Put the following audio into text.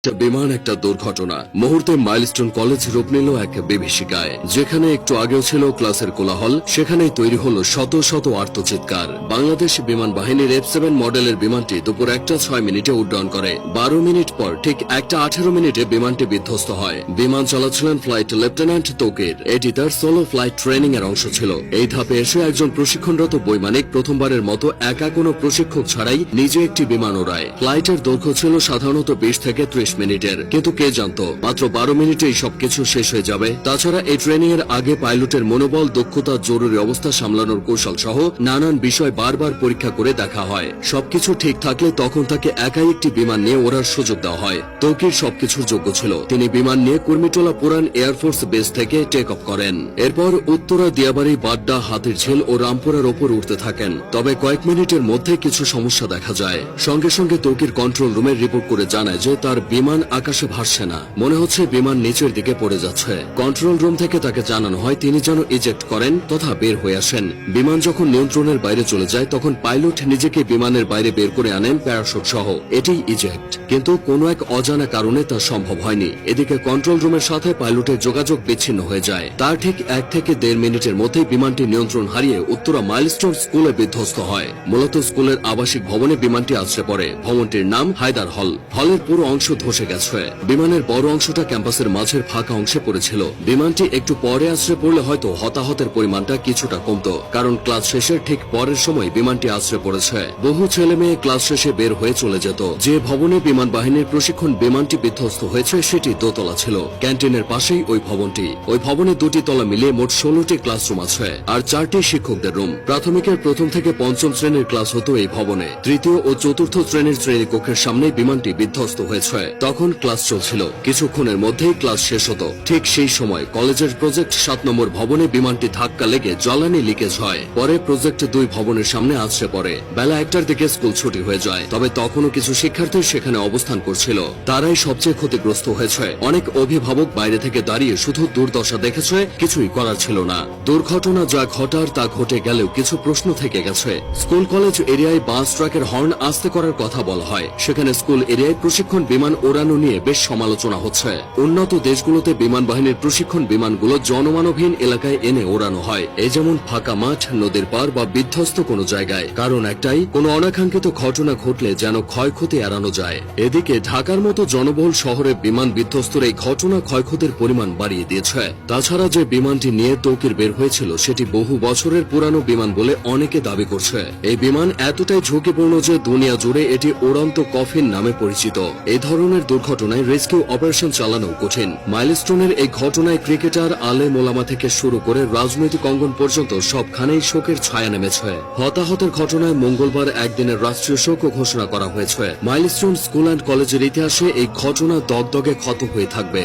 একটা বিমান একটা দুর্ঘটনা মুহূর্তে মাইলস্টোন কলেজ রূপ নিল এক বিভীষিকায়। যেখানে একটু আগেও ছিল ক্লাসের কোলাহল, সেখানেই তৈরি হলো শত শত আর্তচিৎকার। বাংলাদেশ বিমান বাহিনীর F7 মডেলের বিমানটি দুপুর 1:06 উড্ডয়ন করে। 12 মিনিট পর ঠিক 1:18 বিমানটি বিধ্বস্ত হয়। বিমান চালাচ্ছিলেন ফ্লাইট লেফটেন্যান্ট তৌকির। এটি তার সোলো ফ্লাইট ট্রেনিং এর অংশ ছিল। এই ধাপে এসে একজন প্রশিক্ষণরত বৈমানিক প্রথমবারের মতো একা কোনো প্রশিক্ষক ছাড়াই নিজে একটি বিমান ওড়ায়। ফ্লাইটের দৈর্ঘ্য ছিল সাধারণত 20 থেকে 30 মিনিটের, কিন্তু কে জানতো মাত্র 12 মিনিটেই সবকিছু শেষ হয়ে যাবে। তাছাড়া এই ট্রেনিং এর আগে পাইলটের মনোবল, দক্ষতা, জরুরি অবস্থা সামলানোর কৌশল সহ নানান বিষয় বারবার পরীক্ষা করে দেখা হয়। সবকিছু ঠিক থাকলে তখন তাকে একাই একটি বিমান নিয়ে ওড়ার সুযোগ দেওয়া হয়। তৌকির সবকিছুর যোগ্য ছিল। তিনি বিমান নিয়ে কুর্মিটোলা পুরান এয়ারফোর্স বেস থেকে টেক অফ করেন। এরপর উত্তরা, দিয়াবাড়ি, বাড্ডা, হাতিরঝিল ও রামপুরার ওপর উঠতে থাকেন। তবে কয়েক মিনিটের মধ্যে কিছু সমস্যা দেখা যায়। সঙ্গে সঙ্গে তৌকির কন্ট্রোল রুমে রিপোর্ট করে জানায় যে তার বিমান আকাশে ভাসছে না, মনে হচ্ছে বিমান নিচের দিকে পড়ে যাচ্ছে। কন্ট্রোল রুম থেকে তাকে জানানো হয় তিনি যেন ইজেক্ট করেন তথা বের হয়ে আসেন। বিমান যখন নিয়ন্ত্রণের বাইরে চলে যায় তখন পাইলট নিজেকে বিমানের বাইরে বের করে আনেন প্যারাশুট সহ। এটি ইজেক্ট, কিন্তু কোনো এক অজানা কারণে তা সম্ভব হয়নি। এদিকে কন্ট্রোল রুমের সাথে পাইলটের যোগাযোগ বিচ্ছিন্ন হয়ে যায়। তার ঠিক 1 থেকে 1.5 মিনিটের মধ্যেই বিমানটি নিয়ন্ত্রণ হারিয়ে উত্তরা মাইলস্টোন স্কুলে বিধ্বস্ত হয়। মূলত স্কুলের আবাসিক ভবনে বিমানটি আছড়ে পড়ে। ভবনটির নাম হায়দার হল। হলের পুরো অংশ ধসে গেছে। বিমানের বড় অংশটা ক্যাম্পাসের মাঝের ফাঁকা অংশে পড়েছিল। বিমানটি একটু পরে আছড়ে পড়লে হয়তো হতাহতের পরিমাণটা কিছুটা কমতো, কারণ ক্লাস শেষের ঠিক পরের সময় বিমানটি আছড়ে পড়েছে। বহু ছেলে মেয়ে ক্লাস শেষে বের হয়ে চলে যেত। যে ভবনে বিমান বাহিনীর প্রশিক্ষণ বিমানটি বিধ্বস্ত হয়েছে সেটি দোতলা ছিল। ক্যান্টিনের পাশেই ওই ভবনটি। ওই ভবনে 2টি তলা মিলিয়ে মোট 16টি ক্লাসরুম আছে আর 4টি শিক্ষকদের রুম। প্রাথমিকের 1ম থেকে 5ম শ্রেণীর ক্লাস হতো এই ভবনে। 3য় ও 4র্থ শ্রেণীর শ্রেণীকক্ষের সামনে বিমানটি বিধ্বস্ত হয়েছে। তখন ক্লাস চলছিল। কিছুক্ষণের মধ্যেই ক্লাস শেষ হতো। ঠিক সেই সময় কলেজের প্রজেক্ট 7 নম্বর ভবনে বিমানটি ধাক্কা লেগে জ্বালানি লিকেজ হয়। পরে প্রজেক্ট 2 ভবনের সামনে আছড়ে পড়ে। বেলা 1টার দিকে স্কুল ছুটি হয়ে যায়। তবে তখনও কিছু শিক্ষার্থী সেখানে অবস্থান করছিল। তারাই সবচেয়ে ক্ষতিগ্রস্ত হয়েছে। অনেক অভিভাবক বাইরে থেকে দাঁড়িয়ে শুধু দুর্দশা দেখেছে, কিছুই করার ছিল না। দুর্ঘটনা যা ঘটার তা ঘটে গেলেও কিছু প্রশ্ন থেকে গেছে। স্কুল কলেজ এরিয়ায় বাস ট্রাকের হর্ন আস্তে করার কথা বলা হয়। সেখানে স্কুল এরিয়ায় প্রশিক্ষণ বিমান ওড়ানো নিয়ে বেশ সমালোচনা হচ্ছে। উন্নত দেশগুলোতে বিমান বাহিনীর প্রশিক্ষণ বিমানগুলো জনমানবহীন এলাকায় এনে ওড়ানো হয়, এই যেমন ফাঁকা মাঠ, নদীর পার বা বিধ্বস্ত কোনো জায়গায়। কারণ একটাই, কোনো অনাকাঙ্ক্ষিত ঘটনা ঘটলে যেন ক্ষয়ক্ষতি এড়ানো যায়। এদিকে ঢাকার মতো জনবহুল শহরে বিমান বিধ্বস্তের এই ঘটনা ক্ষয়ক্ষতির পরিমাণ বাড়িয়ে দিয়েছে। তাছাড়া যে বিমানটি নিয়ে তৌকির বের হয়েছিল সেটি বহু বছরের পুরানো বিমান বলে অনেকে দাবি করছে। এই বিমান এতটাই ঝুঁকিপূর্ণ যে দুনিয়া জুড়ে এটি উড়ন্ত কফিন নামে পরিচিত। এই ধরনের দুর্ঘটনায় রেস্কিউ অপারেশন চালানো কঠিন। মাইলস্টোনের এই ঘটনায় ক্রিকেটার, আলেম ওলামা থেকে শুরু করে রাজনৈতিক অঙ্গন পর্যন্ত সবখানেই শোকের ছায়া নেমেছে। হতাহতের ঘটনায় মঙ্গলবার একদিনের রাষ্ট্রীয় শোক ঘোষণা করা হয়েছে। মাইলস্টোন স্কুল অ্যান্ড কলেজের ইতিহাসে এই ঘটনা দগদগে ক্ষত হয়ে থাকবে।